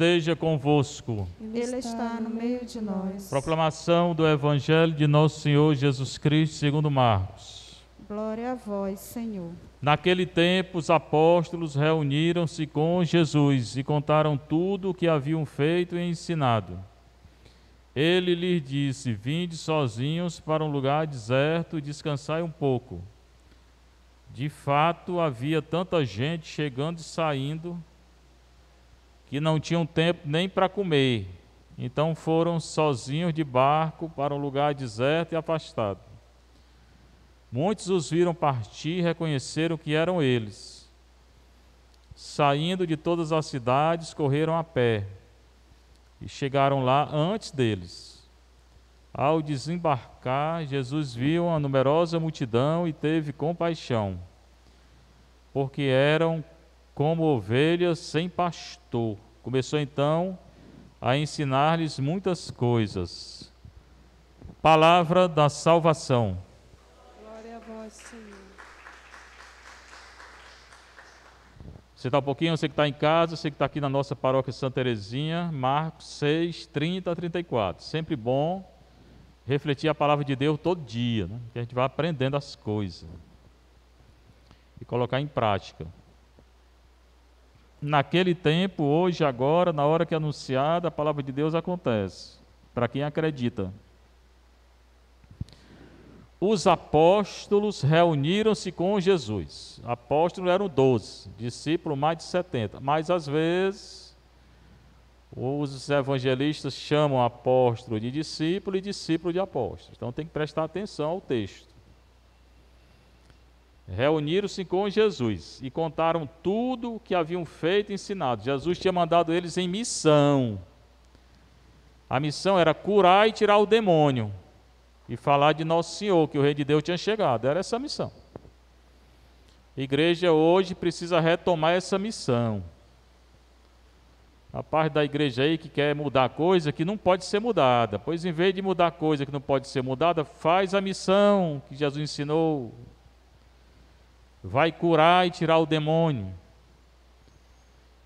esteja convosco. Ele está no meio de nós. Proclamação do Evangelho de Nosso Senhor Jesus Cristo segundo Marcos. Glória a vós, Senhor. Naquele tempo, os apóstolos reuniram-se com Jesus e contaram tudo o que haviam feito e ensinado. Ele lhes disse: vinde sozinhos para um lugar deserto e descansai um pouco. De fato, havia tanta gente chegando e saindo que não tinham tempo nem para comer. Então foram sozinhos de barco para um lugar deserto e afastado. Muitos os viram partir e reconheceram que eram eles. Saindo de todas as cidades, correram a pé e chegaram lá antes deles. Ao desembarcar, Jesus viu uma numerosa multidão e teve compaixão, porque eram como ovelhas sem pastor. Começou então a ensinar-lhes muitas coisas. Palavra da salvação. Glória a vós, Senhor. Você está um pouquinho, você que está em casa, você que está aqui na nossa paróquia Santa Terezinha, Marcos 6, 30 a 34. Sempre bom refletir a palavra de Deus todo dia, né? Que a gente vai aprendendo as coisas e colocar em prática. Naquele tempo, hoje, agora, na hora que é anunciada, a palavra de Deus acontece, para quem acredita. Os apóstolos reuniram-se com Jesus. Apóstolos eram 12, discípulos mais de 70. Mas às vezes os evangelistas chamam apóstolo de discípulo e discípulo de apóstolo. Então tem que prestar atenção ao texto. Reuniram-se com Jesus e contaram tudo o que haviam feito e ensinado. Jesus tinha mandado eles em missão. A missão era curar e tirar o demônio e falar de Nosso Senhor, que o Rei de Deus tinha chegado. Era essa a missão. A igreja hoje precisa retomar essa missão. A parte da igreja aí que quer mudar coisa que não pode ser mudada, pois em vez de mudar coisa que não pode ser mudada, faz a missão que Jesus ensinou. Vai curar e tirar o demônio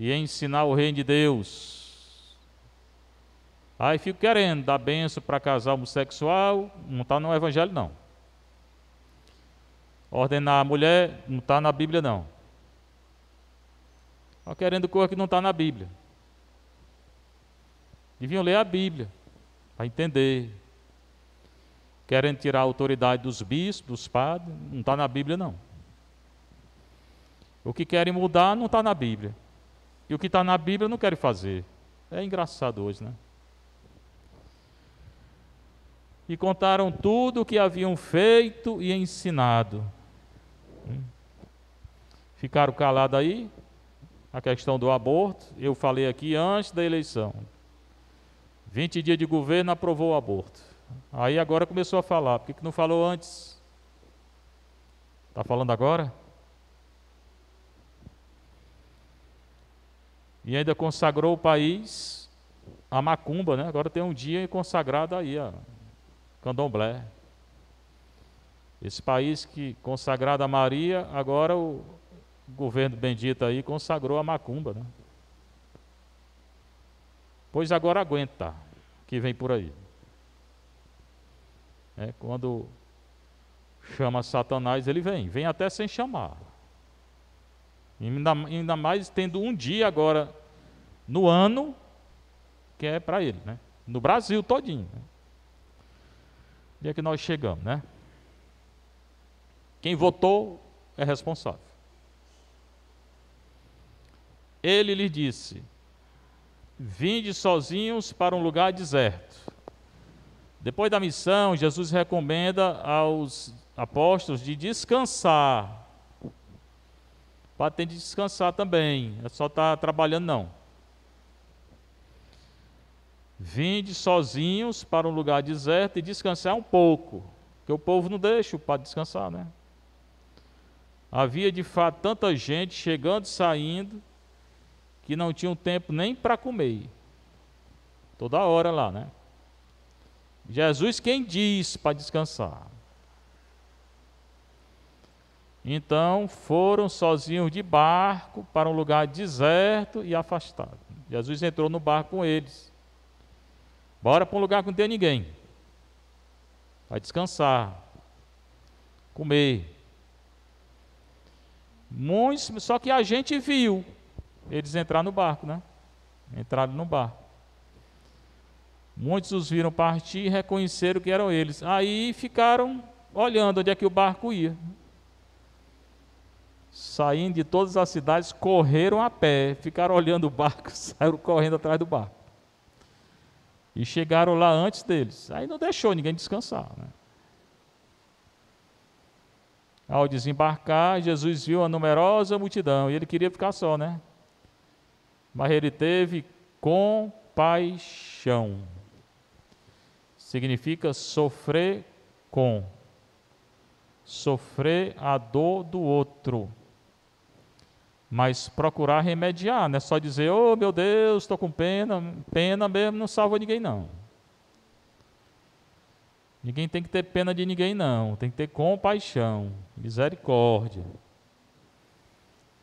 e ensinar o reino de Deus. Aí fico querendo dar bênção para casal homossexual, não está no evangelho não. Ordenar a mulher, não está na Bíblia não. Está querendo coisa que não está na Bíblia. Deviam ler a Bíblia para entender. Querendo tirar a autoridade dos bispos, dos padres, não está na Bíblia não. O que querem mudar não está na Bíblia. E o que está na Bíblia não querem fazer. É engraçado hoje, né? E contaram tudo o que haviam feito e ensinado. Ficaram calados aí. A questão do aborto. Eu falei aqui antes da eleição. 20 dias de governo aprovou o aborto. Aí agora começou a falar. Por que não falou antes? Está falando agora? E ainda consagrou o país a macumba, né? Agora tem um dia consagrado aí, a candomblé. Esse país que consagrado a Maria, agora o governo bendito aí consagrou a macumba, né? Pois agora aguenta, que vem por aí. Quando chama Satanás, ele vem até sem chamar. Ainda mais tendo um dia agora no ano que é para ele, né? No Brasil todinho, né? Dia que nós chegamos, né? Quem votou é responsável. Ele lhe disse: vinde sozinhos para um lugar deserto. Depois da missão, Jesus recomenda aos apóstolos de descansar. Pode ter de descansar também, é só estar trabalhando não. Vinde sozinhos para um lugar deserto e descansar um pouco, porque o povo não deixa o padre descansar, né? Havia de fato tanta gente chegando e saindo que não tinham tempo nem para comer. Toda hora lá, né? Jesus quem diz para descansar. Então foram sozinhos de barco para um lugar deserto e afastado. Jesus entrou no barco com eles. Bora para um lugar que não tem ninguém. Vai descansar, comer. Muitos, só que a gente viu eles entrar no barco, né? Entraram no barco. Muitos os viram partir e reconheceram que eram eles. Aí ficaram olhando onde é que o barco ia. Saindo de todas as cidades, correram a pé, ficaram olhando o barco, saíram correndo atrás do barco. E chegaram lá antes deles. Aí não deixou ninguém descansar, né? Ao desembarcar, Jesus viu a numerosa multidão e ele queria ficar só, né? Mas ele teve compaixão. Significa sofrer com. Sofrer a dor do outro. Mas procurar remediar, não é só dizer, oh meu Deus, estou com pena. Pena mesmo não salva ninguém não. Ninguém tem que ter pena de ninguém não, tem que ter compaixão, misericórdia.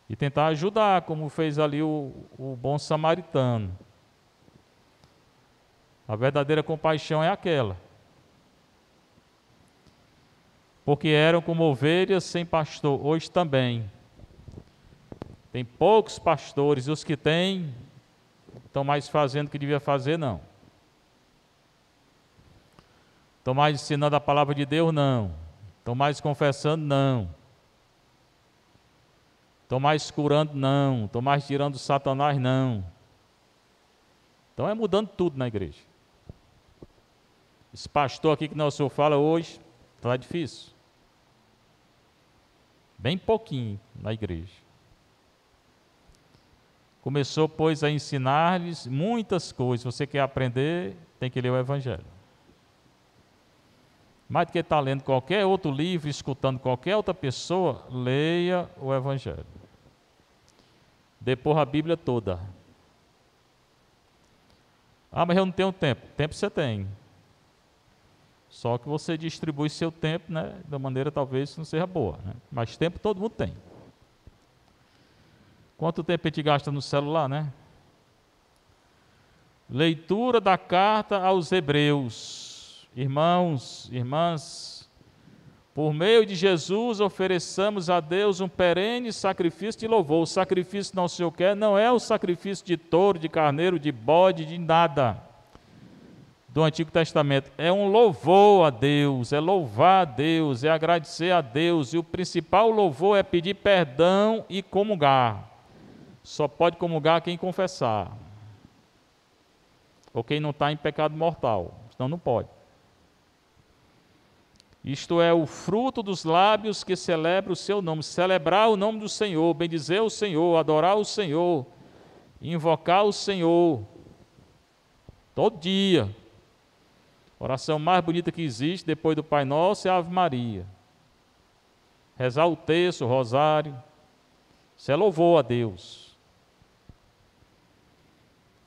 E tentar ajudar, como fez ali o bom samaritano. A verdadeira compaixão é aquela. Porque eram como ovelhas sem pastor, hoje também. Tem poucos pastores, e os que têm, estão mais fazendo o que devia fazer, não. Estão mais ensinando a palavra de Deus, não. Estão mais confessando, não. Estão mais curando, não. Estão mais tirando Satanás, não. Então é mudando tudo na igreja. Esse pastor aqui que nosso senhor fala hoje, está difícil. Bem pouquinho na igreja. Começou, pois, a ensinar-lhes muitas coisas. Você quer aprender, tem que ler o Evangelho. Mais do que estar lendo qualquer outro livro, escutando qualquer outra pessoa, leia o Evangelho. Depois a Bíblia toda. Ah, mas eu não tenho tempo. Tempo você tem. Só que você distribui seu tempo, né, da maneira talvez não seja boa, né? Mas tempo todo mundo tem. Quanto tempo a gente gasta no celular, né? Leitura da carta aos Hebreus. Irmãos, irmãs, por meio de Jesus ofereçamos a Deus um perene sacrifício de louvor. O sacrifício não se quer, não é o sacrifício de touro, de carneiro, de bode, de nada do Antigo Testamento. É um louvor a Deus, é louvar a Deus, é agradecer a Deus. E o principal louvor é pedir perdão e comungar. Só pode comungar quem confessar. Ou quem não está em pecado mortal, senão não pode. Isto é o fruto dos lábios que celebra o seu nome. Celebrar o nome do Senhor, bendizer o Senhor, adorar o Senhor, invocar o Senhor. Todo dia. A oração mais bonita que existe, depois do Pai Nosso, é a Ave Maria. Rezar o terço, o rosário. Isso é louvor a Deus.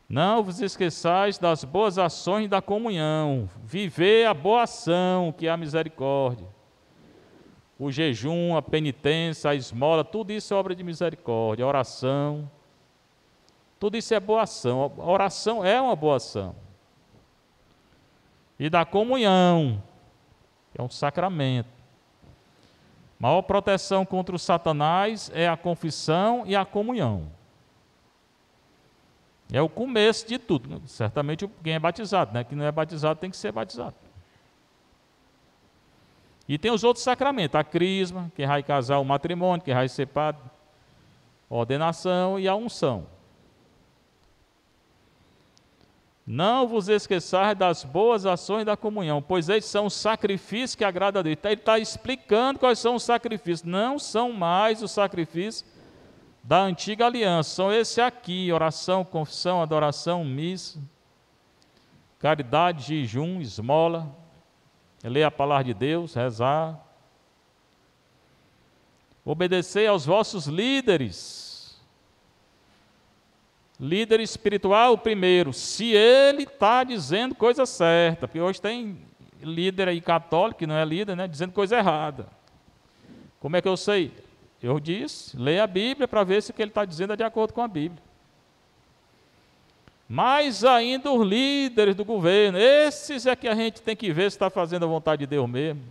Não vos esqueçais das boas ações da comunhão. Viver a boa ação, que é a misericórdia. O jejum, a penitência, a esmola, tudo isso é obra de misericórdia. A oração, tudo isso é boa ação. A oração é uma boa ação. E da comunhão, que é um sacramento. A maior proteção contra o Satanás é a confissão e a comunhão. É o começo de tudo. Certamente quem é batizado, né? Quem não é batizado tem que ser batizado. E tem os outros sacramentos, a crisma, quem vai casar, o matrimônio, quem vai ser padre, a ordenação e a unção. Não vos esqueçais das boas ações da comunhão, pois eles são os sacrifícios que agradam a Deus. Ele está explicando quais são os sacrifícios. Não são mais os sacrifícios da antiga aliança, são esse aqui: oração, confissão, adoração, missa, caridade, jejum, esmola, ler a palavra de Deus, rezar, obedecer aos vossos líderes, líder espiritual primeiro, se ele está dizendo coisa certa, porque hoje tem líder aí católico, que não é líder, né, dizendo coisa errada. Como é que eu sei? Eu disse, leia a Bíblia para ver se o que ele está dizendo é de acordo com a Bíblia. Mais ainda os líderes do governo. Esses é que a gente tem que ver se está fazendo a vontade de Deus mesmo.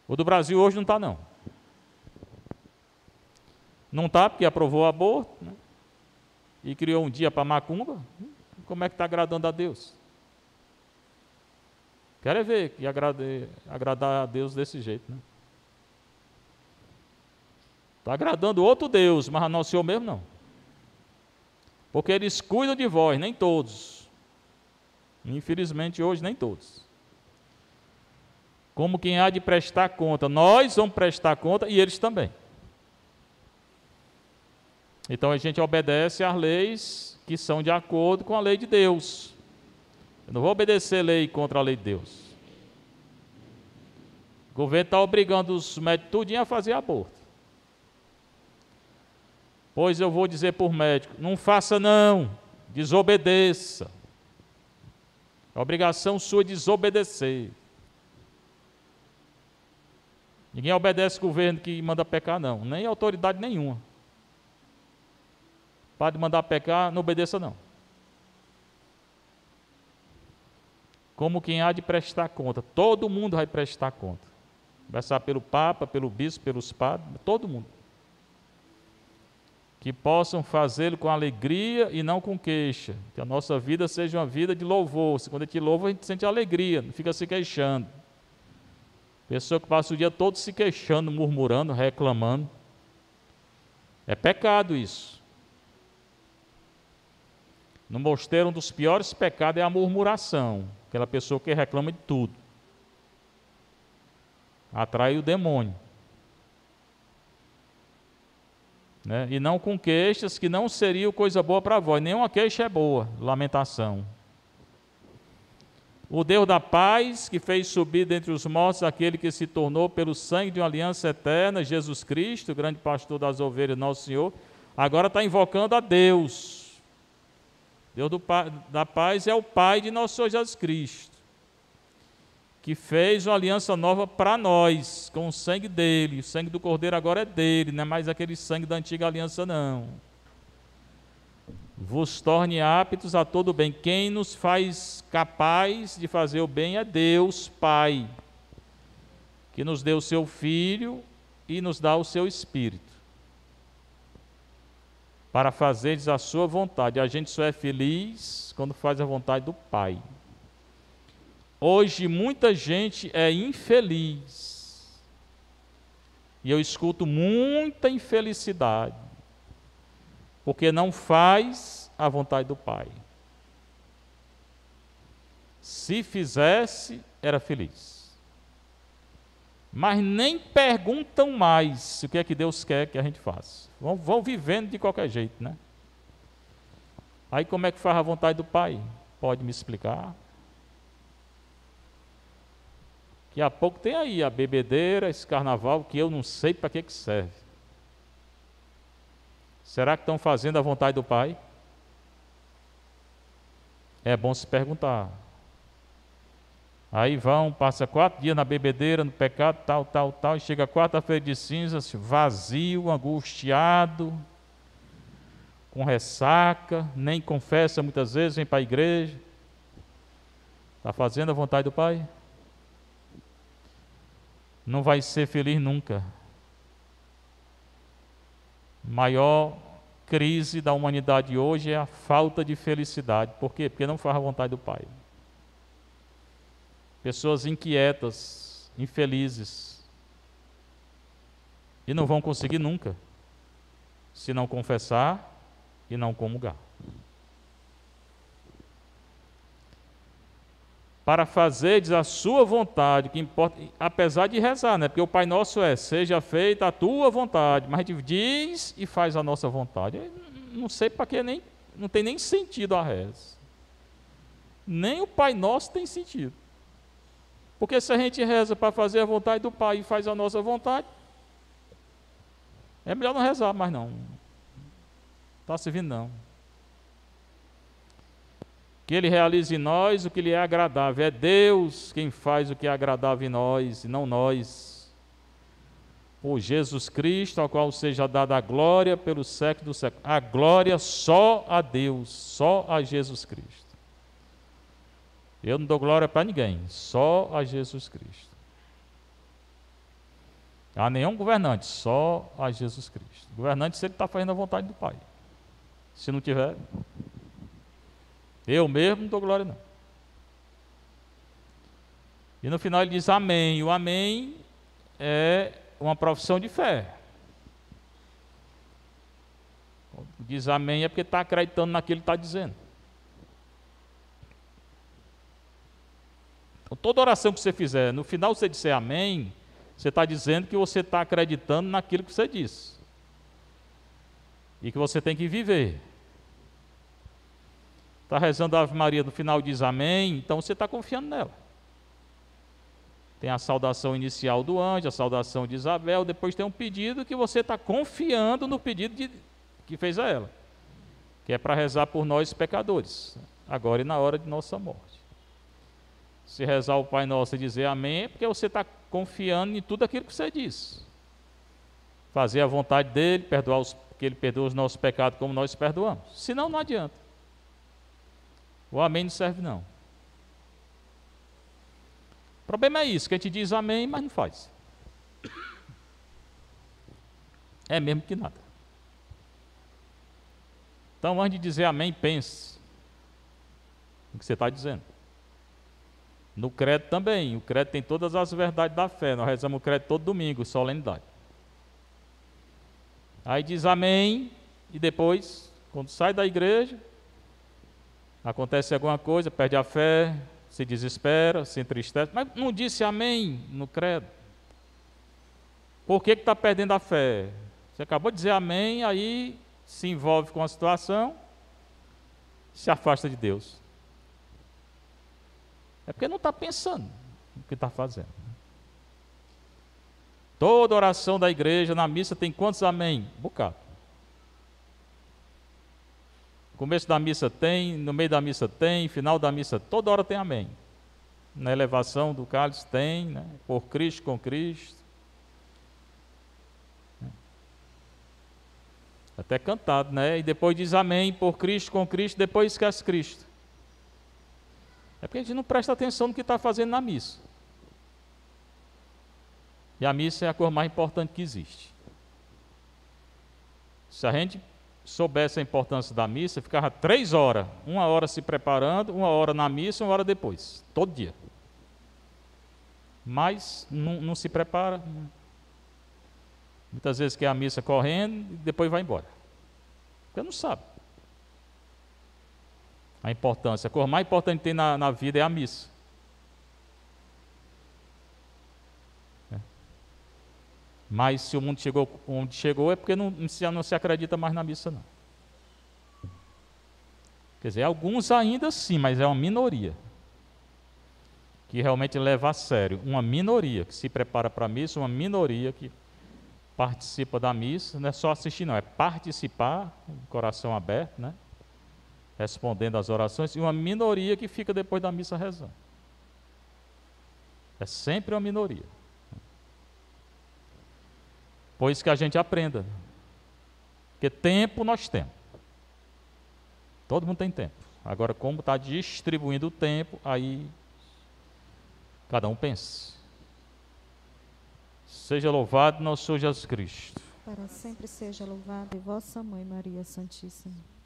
O do Brasil hoje não está, não. Não está porque aprovou o aborto, né? E criou um dia para macumba. Como é que está agradando a Deus? Quero ver que agradar a Deus desse jeito, né? Está agradando outro Deus, mas não o Senhor mesmo não. Porque eles cuidam de vós, nem todos. Infelizmente hoje nem todos. Como quem há de prestar conta, nós vamos prestar conta e eles também. Então a gente obedece às leis que são de acordo com a lei de Deus. Eu não vou obedecer lei contra a lei de Deus. O governo está obrigando os médicos tudinho a fazer aborto. Pois eu vou dizer por médico, não faça não, desobedeça. A obrigação sua é desobedecer. Ninguém obedece o governo que manda pecar não, nem autoridade nenhuma. Para mandar pecar, não obedeça não. Como quem há de prestar conta, todo mundo vai prestar conta. Começar pelo Papa, pelo Bispo, pelos padres, todo mundo. Que possam fazê-lo com alegria e não com queixa. Que a nossa vida seja uma vida de louvor. Quando a gente louva, a gente sente alegria, não fica se queixando. Pessoa que passa o dia todo se queixando, murmurando, reclamando. É pecado isso. No mosteiro, um dos piores pecados é a murmuração. Aquela pessoa que reclama de tudo. Atrai o demônio. Né? E não com queixas, que não seria coisa boa para vós. Nenhuma queixa é boa, lamentação. O Deus da paz, que fez subir dentre os mortos aquele que se tornou pelo sangue de uma aliança eterna, Jesus Cristo, grande pastor das ovelhas, nosso Senhor, agora está invocando a Deus. Deus da paz é o Pai de nosso Senhor Jesus Cristo, que fez uma aliança nova para nós, com o sangue dele. O sangue do Cordeiro agora é dele, não é mais aquele sangue da antiga aliança, não. Vos torne aptos a todo bem. Quem nos faz capaz de fazer o bem é Deus Pai, que nos deu o seu Filho e nos dá o seu Espírito, para fazeres a sua vontade. A gente só é feliz quando faz a vontade do Pai. Hoje muita gente é infeliz, e eu escuto muita infelicidade, porque não faz a vontade do Pai. Se fizesse, era feliz. Mas nem perguntam mais o que é que Deus quer que a gente faça. Vão vivendo de qualquer jeito, né? Aí como é que faz a vontade do Pai? Pode me explicar? Daqui a pouco tem aí a bebedeira, esse carnaval, que eu não sei para que serve. Será que estão fazendo a vontade do Pai? É bom se perguntar. Aí passa 4 dias na bebedeira, no pecado, tal, e chega quarta-feira de cinzas, vazio, angustiado, com ressaca, nem confessa muitas vezes, vem para a igreja. Está fazendo a vontade do Pai? Não vai ser feliz nunca. Maior crise da humanidade hoje é a falta de felicidade. Por quê? Porque não faz a vontade do Pai. Pessoas inquietas, infelizes, e não vão conseguir nunca, se não confessar e não comungar. Para fazeres a sua vontade, que importa, apesar de rezar, né? Porque o Pai Nosso seja feita a tua vontade, mas a gente diz e faz a nossa vontade. Eu não sei para que não tem nem sentido a reza. Nem o Pai Nosso tem sentido. Porque se a gente reza para fazer a vontade do Pai e faz a nossa vontade, é melhor não rezar mais não. Está servindo não. Que Ele realize em nós o que lhe é agradável. É Deus quem faz o que é agradável em nós, e não nós. por Jesus Cristo, ao qual seja dada a glória pelo século do século. A glória só a Deus, só a Jesus Cristo. Eu não dou glória para ninguém, só a Jesus Cristo. A nenhum governante, só a Jesus Cristo. Governante, se ele está fazendo a vontade do Pai. Se não tiver, eu mesmo não dou glória não. E no final ele diz amém. O amém é uma profissão de fé. Diz amém é porque está acreditando naquilo que está dizendo. Então, toda oração que você fizer, no final você disser amém, você está dizendo que você está acreditando naquilo que você disse. E que você tem que viver. Está rezando a Ave Maria, no final diz amém, então você está confiando nela. Tem a saudação inicial do anjo, a saudação de Isabel, depois tem um pedido que você está confiando no pedido que fez a ela, que é para rezar por nós pecadores, agora e na hora de nossa morte. Se rezar o Pai Nosso e dizer amém, é porque você está confiando em tudo aquilo que você disse. Fazer a vontade dele, que ele perdoa os nossos pecados como nós perdoamos. Senão não adianta. O amém não serve não. O problema é isso, que a gente diz amém, mas não faz. É mesmo que nada. Então, antes de dizer amém, pense no que você está dizendo. No credo também. O credo tem todas as verdades da fé. Nós rezamos o credo todo domingo, solenidade. Aí diz amém, e depois, quando sai da igreja, acontece alguma coisa, perde a fé, se desespera, se entristece, mas não disse amém no credo. Por que está perdendo a fé? Você acabou de dizer amém, aí se envolve com a situação, se afasta de Deus. É porque não está pensando no que está fazendo. Toda oração da igreja, na missa, tem quantos amém? Um bocado. No começo da missa tem, no meio da missa tem, final da missa, toda hora tem amém. Na elevação do cálice tem, né? Por Cristo, com Cristo. Até cantado, né? E depois diz amém, por Cristo, com Cristo, depois esquece Cristo. É porque a gente não presta atenção no que está fazendo na missa. E a missa é a coisa mais importante que existe. Se a gente soubesse a importância da missa, ficava 3 horas, 1 hora se preparando, 1 hora na missa, 1 hora depois, todo dia. Mas não se prepara. Muitas vezes quer a missa correndo e depois vai embora. Porque não sabe. A importância, a coisa mais importante que tem na vida é a missa. Mas se o mundo chegou onde chegou é porque não se acredita mais na missa não. Quer dizer, alguns ainda sim, mas é uma minoria que realmente leva a sério. Uma minoria que se prepara para a missa, uma minoria que participa da missa, não é só assistir não, é participar, coração aberto, né? Respondendo às orações, e uma minoria que fica depois da missa rezando. É sempre uma minoria. Pois que a gente aprenda. Porque tempo nós temos. Todo mundo tem tempo. Agora, como está distribuindo o tempo, aí cada um pense. Seja louvado nosso Senhor Jesus Cristo. Para sempre seja louvado e vossa Mãe Maria Santíssima.